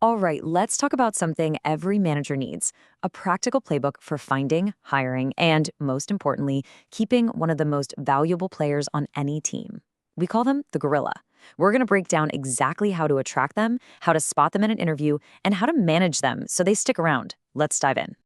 All right, let's talk about something every manager needs: a practical playbook for finding, hiring, and most importantly, keeping one of the most valuable players on any team. We call them the gorilla. We're going to break down exactly how to attract them, how to spot them in an interview, and how to manage them so they stick around. Let's dive in.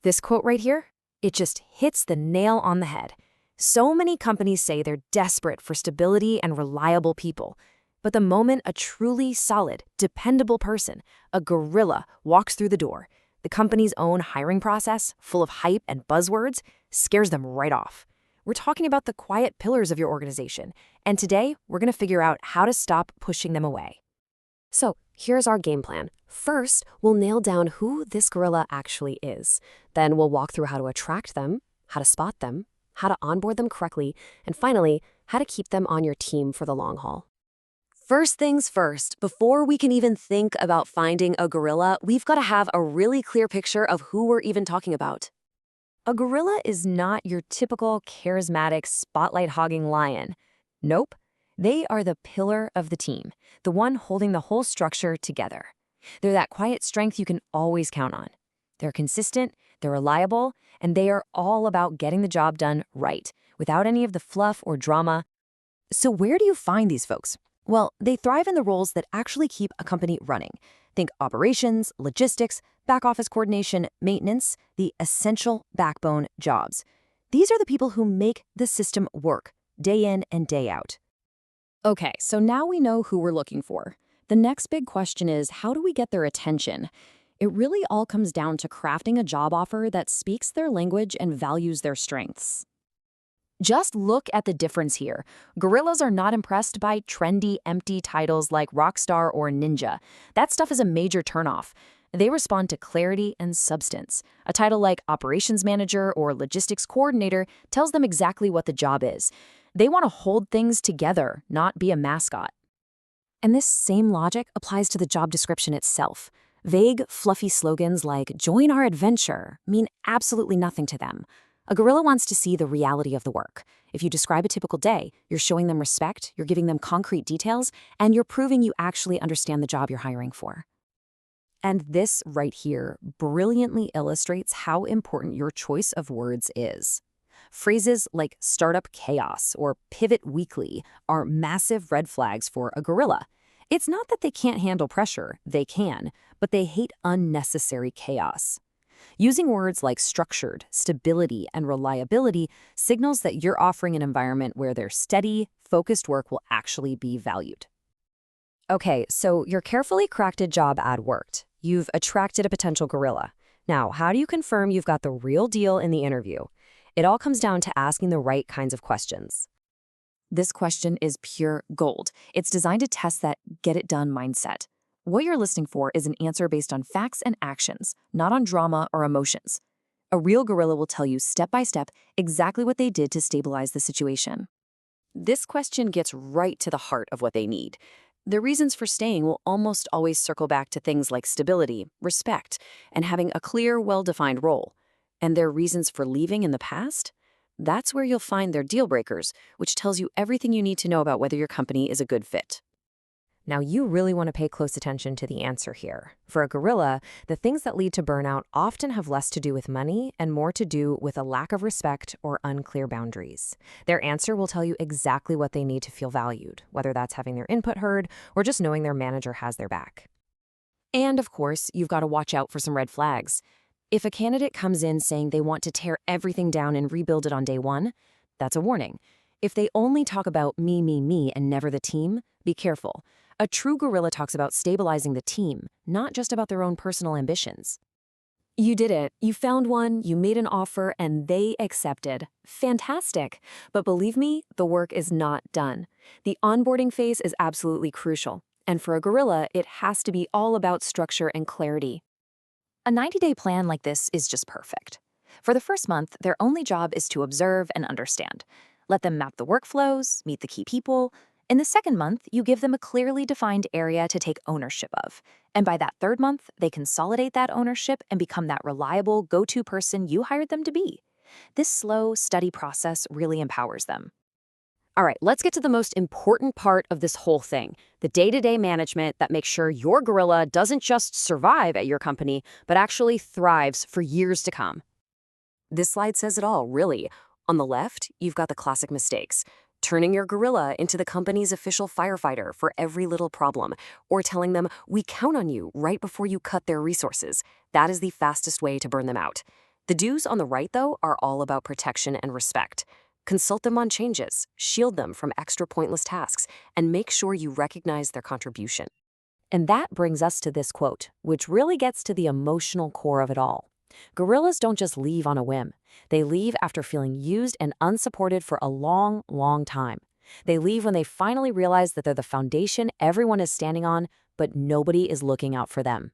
This quote right here, it just hits the nail on the head. So many companies say they're desperate for stability and reliable people. But the moment a truly solid, dependable person, a gorilla, walks through the door, the company's own hiring process, full of hype and buzzwords, scares them right off. We're talking about the quiet pillars of your organization, and today we're going to figure out how to stop pushing them away. So, here's our game plan. First, we'll nail down who this gorilla actually is. Then we'll walk through how to attract them, how to spot them, how to onboard them correctly, and finally, how to keep them on your team for the long haul. First things first, before we can even think about finding a gorilla, we've got to have a really clear picture of who we're even talking about. A gorilla is not your typical charismatic, spotlight-hogging lion. Nope. They are the pillar of the team, the one holding the whole structure together. They're that quiet strength you can always count on. They're consistent, they're reliable, and they are all about getting the job done right, without any of the fluff or drama. So where do you find these folks? Well, they thrive in the roles that actually keep a company running. Think operations, logistics, back office coordination, maintenance, the essential backbone jobs. These are the people who make the system work, day in and day out. Okay, so now we know who we're looking for. The next big question is, how do we get their attention? It really all comes down to crafting a job offer that speaks their language and values their strengths. Just look at the difference here. Gorillas are not impressed by trendy, empty titles like rockstar or ninja. That stuff is a major turnoff. They respond to clarity and substance. A title like operations manager or logistics coordinator tells them exactly what the job is. They want to hold things together, not be a mascot. And this same logic applies to the job description itself. Vague, fluffy slogans like "join our adventure" mean absolutely nothing to them. A gorilla wants to see the reality of the work. If you describe a typical day, you're showing them respect, you're giving them concrete details, and you're proving you actually understand the job you're hiring for. And this right here brilliantly illustrates how important your choice of words is. Phrases like startup chaos or pivot weekly are massive red flags for a gorilla. It's not that they can't handle pressure, they can, but they hate unnecessary chaos. Using words like structured, stability, and reliability signals that you're offering an environment where their steady, focused work will actually be valued. Okay, so your carefully crafted job ad worked. You've attracted a potential gorilla. Now, how do you confirm you've got the real deal in the interview? It all comes down to asking the right kinds of questions. This question is pure gold. It's designed to test that get-it-done mindset. What you're listening for is an answer based on facts and actions, not on drama or emotions. A real gorilla will tell you step by step exactly what they did to stabilize the situation. This question gets right to the heart of what they need. Their reasons for staying will almost always circle back to things like stability, respect, and having a clear, well-defined role. And their reasons for leaving in the past? That's where you'll find their deal breakers, which tells you everything you need to know about whether your company is a good fit. Now, you really want to pay close attention to the answer here. For a gorilla, the things that lead to burnout often have less to do with money and more to do with a lack of respect or unclear boundaries. Their answer will tell you exactly what they need to feel valued, whether that's having their input heard or just knowing their manager has their back. And of course, you've got to watch out for some red flags. If a candidate comes in saying they want to tear everything down and rebuild it on day one, that's a warning. If they only talk about me, and never the team, be careful. A true gorilla talks about stabilizing the team, not just about their own personal ambitions. You did it. You found one, you made an offer, and they accepted. Fantastic. But believe me, the work is not done. The onboarding phase is absolutely crucial. And for a gorilla, it has to be all about structure and clarity. A 90-day plan like this is just perfect. For the first month, their only job is to observe and understand. Let them map the workflows, meet the key people. In the second month, you give them a clearly defined area to take ownership of. And by that third month, they consolidate that ownership and become that reliable go-to person you hired them to be. This slow, steady process really empowers them. All right, let's get to the most important part of this whole thing, the day-to-day management that makes sure your gorilla doesn't just survive at your company, but actually thrives for years to come. This slide says it all, really. On the left, you've got the classic mistakes. Turning your gorilla into the company's official firefighter for every little problem, or telling them, "We count on you," right before you cut their resources. That is the fastest way to burn them out. The do's on the right, though, are all about protection and respect. Consult them on changes, shield them from extra pointless tasks, and make sure you recognize their contribution. And that brings us to this quote, which really gets to the emotional core of it all. Gorillas don't just leave on a whim. They leave after feeling used and unsupported for a long, long time. They leave when they finally realize that they're the foundation everyone is standing on, but nobody is looking out for them.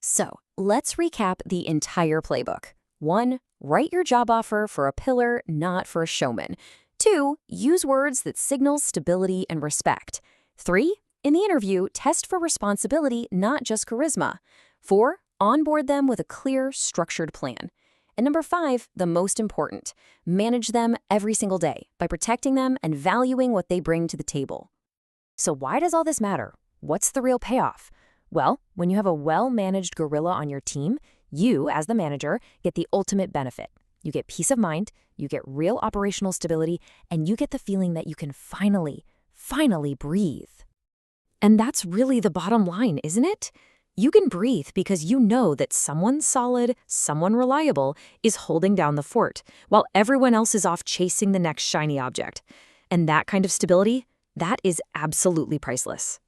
So, let's recap the entire playbook. 1. Write your job offer for a pillar, not for a showman. 2. Use words that signal stability and respect. 3. In the interview, test for responsibility, not just charisma. 4. Onboard them with a clear, structured plan. And number 5, the most important, manage them every single day by protecting them and valuing what they bring to the table. So why does all this matter? What's the real payoff? Well, when you have a well-managed gorilla on your team, you, as the manager, get the ultimate benefit. You get peace of mind, you get real operational stability, and you get the feeling that you can finally breathe. And that's really the bottom line, isn't it? You can breathe because you know that someone solid, someone reliable is holding down the fort, while everyone else is off chasing the next shiny object. And that kind of stability, that is absolutely priceless.